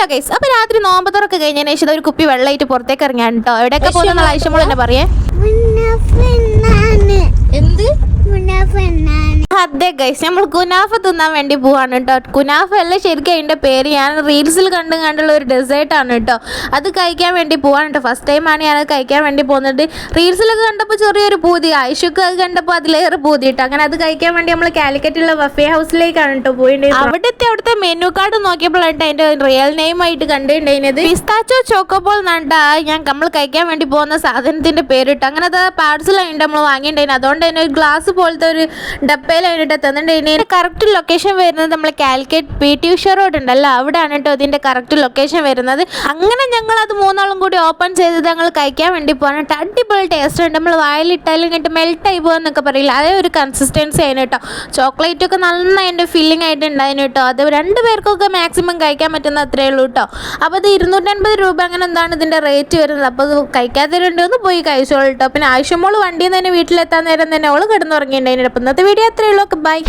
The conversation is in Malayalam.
ഹലോ ഗൈസ്, അപ്പോൾ രാത്രി നോമ്പ് തുറക്ക് കഴിഞ്ഞതിന് ശേഷം ഒരു കുപ്പി വെള്ളമായിട്ട് പുറത്തേക്ക് ഇറങ്ങിയാണ് കേട്ടോ. എവിടെയൊക്കെ പോകുന്ന ഐഷമോൾ തന്നെ പറയേ. എന്ത് അതെ ഗൈസ്, നമ്മൾ കുനാഫ തിന്നാൻ വേണ്ടി പോവാണ് കേട്ടോ. കുനാഫ അല്ല ശരിക്കും അതിൻ്റെ പേര്, ഞാൻ റീൽസിൽ കണ്ടുള്ള ഒരു ഡെസേർട്ടാണ് കേട്ടോ. അത് കഴിക്കാൻ വേണ്ടി പോവാണ് കേട്ടോ. ഫസ്റ്റ് ടൈമാണ് ഞാനത് കഴിക്കാൻ വേണ്ടി പോകുന്നത്. റീൽസിലൊക്കെ കണ്ടപ്പോൾ ചെറിയൊരു പൂതി, ആയിഷൊക്കെ അത് കണ്ടപ്പോൾ അതിലേറെ പൂതി കേട്ടോ. അങ്ങനെ അത് കഴിക്കാൻ വേണ്ടി നമ്മൾ കാലിക്കറ്റുള്ള ബഫേ ഹൗസിലേക്കാണ് കേട്ടോ പോയിട്ടുണ്ട്. അവിടുത്തെ മെനു കാർഡ് നോക്കിയപ്പോഴാണ് അതിൻ്റെ റിയൽ നെയിം ആയിട്ട് കണ്ടിട്ടുണ്ടായിരുന്നത്. പിസ്താച്ചോ ചോക്കോബോൾ എന്നാണ് നമ്മൾ കഴിക്കാൻ വേണ്ടി പോകുന്ന സാധനത്തിൻ്റെ പേര് കേട്ടോ. അങ്ങനെ അത് പാർസലായിട്ട് നമ്മൾ വാങ്ങിയിട്ടുണ്ടായിരുന്നു. അതുകൊണ്ട് തന്നെ ഒരു ഗ്ലാസ് പോലത്തെ ഒരു ഡപ്പയിലായിട്ട് തന്നിട്ടുണ്ടെങ്കിൽ കറക്റ്റ് ലൊക്കേഷൻ വരുന്നത് നമ്മൾ കാലിക്കറ്റ് PT ഉഷ റോഡ് ഉണ്ടല്ലോ, അവിടെയാണ് കേട്ടോ ഇതിൻ്റെ കറക്റ്റ് ലൊക്കേഷൻ വരുന്നത്. അങ്ങനെ ഞങ്ങൾ അത് മൂന്നാളും കൂടി ഓപ്പൺ ചെയ്ത് ഞങ്ങൾ കഴിക്കാൻ വേണ്ടി പോകാൻ കേട്ടോ. അടിപൊളി ടേസ്റ്റ് ഉണ്ട്. നമ്മൾ വായിലിട്ടാലും ഇങ്ങോട്ട് മെൽട്ടായി പോകുന്നൊക്കെ പറയില്ല, അതേ ഒരു കൺസിസ്റ്റൻസി ആയിരുന്നു കേട്ടോ. ചോക്ലേറ്റ് ഒക്കെ നന്നായിട്ട് ഫില്ലിംഗ് ആയിട്ട് ഉണ്ടായിരുന്നു കേട്ടോ. അത് 2 പേർക്കൊക്കെ മാക്സിമം കഴിക്കാൻ പറ്റുന്ന അത്രയേ ഉള്ളൂ കേട്ടോ. അപ്പോൾ അത് 250 രൂപ അങ്ങനെ എന്താണ് ഇതിൻ്റെ റേറ്റ് വരുന്നത്. അപ്പോൾ അത് കഴിക്കാത്തവരുണ്ട് ഒന്ന് പോയി കഴിച്ചോളൂ കേട്ടോ. പിന്നെ ആവശ്യമോൾ വണ്ടിയിൽ നിന്ന് തന്നെ വീട്ടിലെത്താൻ നേരം തന്നെ അവൾ കിടന്നുറങ്ങിയിട്ടുണ്ടായിരുന്നു. അപ്പോൾ ഇന്നത്തെ വീഡിയോ അത്രയേ ഉള്ളൂ. ബൈ.